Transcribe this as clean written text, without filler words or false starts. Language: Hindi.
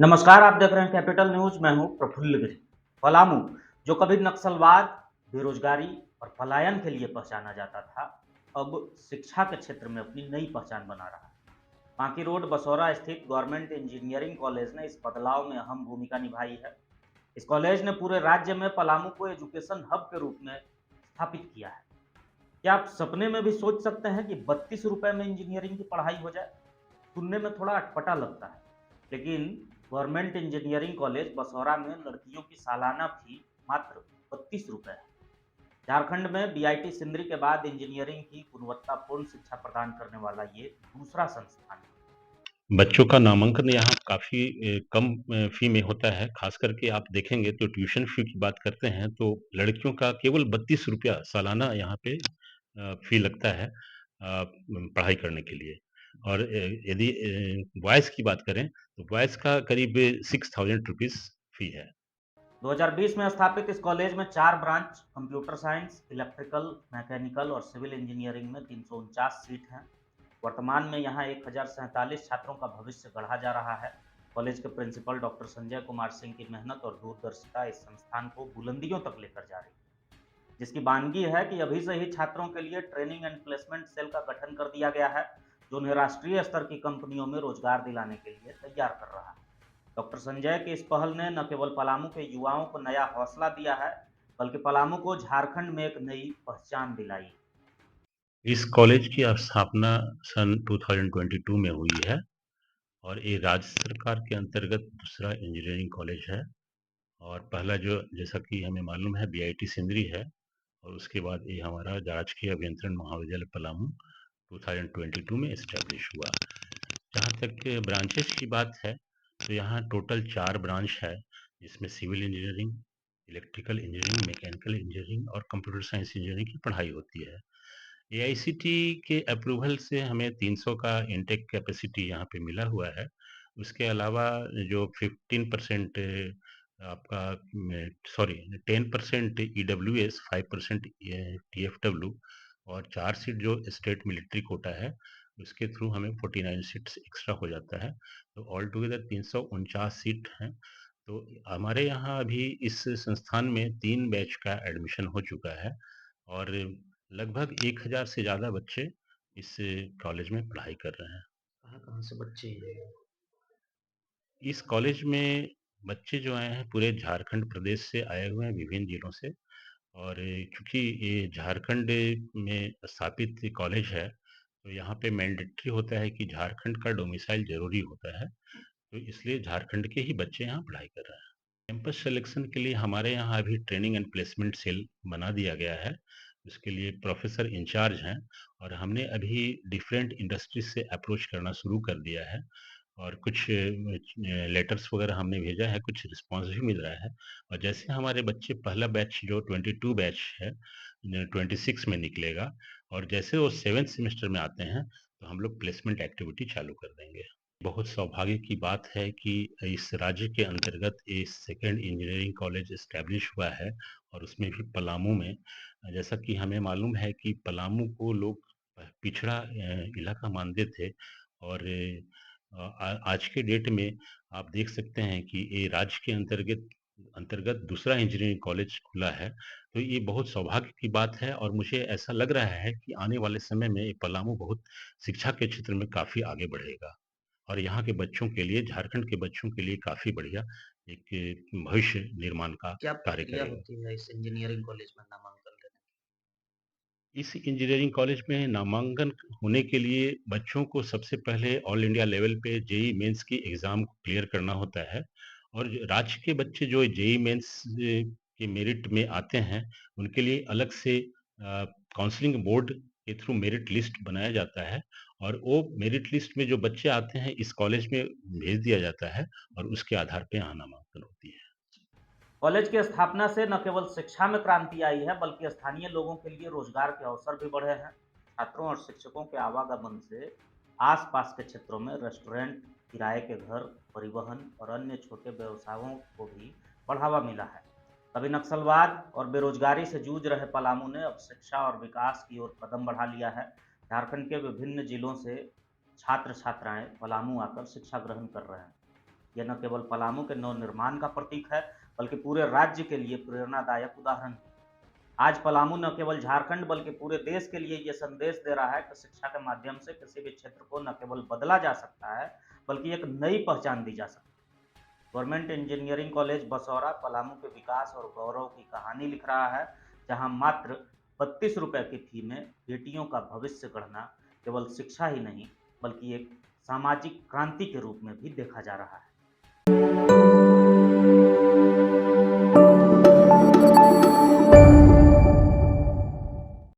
नमस्कार, आप देख रहे हैं कैपिटल न्यूज। मैं हूं प्रफुल्ल गिरी। पलामू, जो कभी नक्सलवाद, बेरोजगारी और पलायन के लिए पहचाना जाता था, अब शिक्षा के क्षेत्र में अपनी नई पहचान बना रहा है। बांकी रोड बसौरा स्थित गवर्नमेंट इंजीनियरिंग कॉलेज ने इस बदलाव में अहम भूमिका निभाई है। इस कॉलेज ने पूरे राज्य में पलामू को एजुकेशन हब के रूप में स्थापित किया है। क्या आप सपने में भी सोच सकते हैं कि 32 रुपए में इंजीनियरिंग की पढ़ाई हो जाए? सुनने में थोड़ा अटपटा लगता है, लेकिन गवर्नमेंट इंजीनियरिंग कॉलेज बसौरा में लड़कियों की सालाना फी मात्र 32 रुपए है। झारखंड में बीआईटी सिंदरी के बाद इंजीनियरिंग की गुणवत्तापूर्ण शिक्षा प्रदान करने वाला ये दूसरा संस्थान है। बच्चों का नामांकन यहाँ काफ़ी कम फ़ी में होता है। ख़ास करके आप देखेंगे तो ट्यूशन फ़ी की बात करते हैं तो लड़कियों का केवल ₹32 सालाना यहाँ पे फ़ी लगता है पढ़ाई करने के लिए। और यदि बॉयज़ की बात करें तो बॉयज़ का करीब ₹6000 फ़ी है। 2020 में स्थापित इस कॉलेज में 4 branch computer science, electrical, mechanical और सिविल इंजीनियरिंग में 349 सीट हैं। वर्तमान में यहाँ 1047 छात्रों का भविष्य गढ़ा जा रहा है। कॉलेज के प्रिंसिपल डॉक्टर संजय कुमार सिंह की मेहनत और दूरदर्शिता इस संस्थान को बुलंदियों तक लेकर जा रही है, जिसकी बानगी है कि अभी से ही छात्रों के लिए ट्रेनिंग एंड प्लेसमेंट सेल का गठन कर दिया गया है, जो उन्हें राष्ट्रीय स्तर की कंपनियों में रोजगार दिलाने के लिए तैयार कर रहा है। डॉक्टर संजय की इस पहल ने न केवल पलामू के युवाओं को नया हौसला दिया है, बल्कि पलामू को झारखंड में एक नई पहचान दिलाई। इस कॉलेज की स्थापना सन 2022 में हुई है और ये राज्य सरकार के अंतर्गत दूसरा इंजीनियरिंग कॉलेज है। और पहला जो जैसा कि हमें मालूम है बीआईटी सिंदरी है और उसके बाद ये हमारा राजकीय अभियंत्रण महाविद्यालय पलामू 2022 में इस्टेब्लिश हुआ। जहाँ तक ब्रांचेस की बात है तो यहाँ टोटल 4 ब्रांच है, जिसमें civil engineering, electrical engineering, mechanical engineering और कंप्यूटर साइंस इंजीनियरिंग की पढ़ाई होती है। एआईसीटी के अप्रूवल से हमें 300 का इनटेक कैपेसिटी यहाँ पे मिला हुआ है। उसके अलावा जो 15% आपका 10% ईडब्ल्यूएस, 5% टीएफडब्ल्यू और 4 सीट जो स्टेट मिलिट्री कोटा है, उसके थ्रू हमें 49 सीट्स एक्स्ट्रा हो जाता है। तो ऑल टुगेदर 349 सीट हैं। तो हमारे यहाँ अभी इस संस्थान में 3 बैच का एडमिशन हो चुका है और लगभग 1000 से ज़्यादा बच्चे इस कॉलेज में पढ़ाई कर रहे हैं। कहाँ-कहाँ से बच्चे हैं? इस कॉलेज में बच्चे जो आए हैं पूरे झारखंड प्रदेश से आए हुए हैं, विभिन्न जिलों से। और चूँकि ये झारखंड में स्थापित कॉलेज है, तो यहाँ पे मैंडेटरी होता है कि झारखंड का डोमिसाइल ज़रूरी होता है, तो इसलिए झारखंड के ही बच्चे यहाँ पढ़ाई कर रहे हैं। कैंपस सिलेक्शन के लिए हमारे यहाँ अभी ट्रेनिंग एंड प्लेसमेंट सेल बना दिया गया है। उसके लिए प्रोफ़ेसर इंचार्ज हैं और हमने अभी डिफरेंट इंडस्ट्रीज़ से अप्रोच करना शुरू कर दिया है और कुछ लेटर्स वगैरह हमने भेजा है, कुछ रिस्पॉन्स भी मिल रहा है। और जैसे हमारे बच्चे पहला बैच जो 22 बैच है 26 में निकलेगा और जैसे वो 7th सेमेस्टर में आते हैं, तो हम लोग प्लेसमेंट एक्टिविटी चालू कर देंगे। बहुत सौभाग्य की बात है कि इस राज्य के अंतर्गत ये सेकंड इंजीनियरिंग कॉलेज एस्टैब्लिश हुआ है और उसमें भी पलामू में। जैसा कि हमें मालूम है कि पलामू को लोग पिछड़ा इलाका मानते थे और आज के डेट में आप देख सकते हैं कि ये राज्य के अंतर्गत अंतर्गत दूसरा इंजीनियरिंग कॉलेज खुला है। तो ये बहुत सौभाग्य की बात है और मुझे ऐसा लग रहा है कि आने वाले समय में ये पलामू बहुत शिक्षा के क्षेत्र में काफ़ी आगे बढ़ेगा और यहाँ के बच्चों के लिए, झारखंड के बच्चों के लिए काफ़ी बढ़िया एक भविष्य निर्माण का क्या कार्य प्रक्रिया करेगा। होती है इस इंजीनियरिंग कॉलेज में नामांकन लेने इस इंजीनियरिंग कॉलेज में नामांकन होने के लिए बच्चों को सबसे पहले ऑल इंडिया लेवल पे जेईई मेंस की एग्ज़ाम क्लियर करना होता है और राज्य के बच्चे जो जेईई मेंस के मेरिट में आते हैं, उनके लिए अलग से काउंसलिंग बोर्ड के थ्रू मेरिट लिस्ट बनाया जाता है और वो मेरिट लिस्ट में जो बच्चे आते हैं, इस कॉलेज में भेज दिया जाता है और उसके आधार पे यहाँ नामांकन होती है। कॉलेज की स्थापना से न केवल शिक्षा में क्रांति आई है, बल्कि स्थानीय लोगों के लिए रोजगार के अवसर भी बढ़े हैं। छात्रों और शिक्षकों के आवागमन से आसपास के क्षेत्रों में रेस्टोरेंट, किराए के घर, परिवहन और अन्य छोटे व्यवसायों को भी बढ़ावा मिला है। कभी नक्सलवाद और बेरोजगारी से जूझ रहे पलामू ने अब शिक्षा और विकास की ओर कदम बढ़ा लिया है। झारखंड के विभिन्न जिलों से छात्र छात्राएं पलामू आकर शिक्षा ग्रहण कर रहे हैं। यह न केवल पलामू के नवनिर्माण का प्रतीक है, बल्कि पूरे राज्य के लिए प्रेरणादायक उदाहरण है। आज पलामू न केवल झारखंड बल्कि पूरे देश के लिए ये संदेश दे रहा है कि शिक्षा के माध्यम से किसी भी क्षेत्र को न केवल बदला जा सकता है, बल्कि एक नई पहचान दी जा सकती है। Government engineering college Basaura Palamu के विकास और गौरव की कहानी लिख रहा है, जहां मात्र 32 रुपए की फी में बेटियों का भविष्य गढ़ना केवल शिक्षा ही नहीं, बल्कि एक सामाजिक क्रांति के रूप में भी देखा जा रहा है।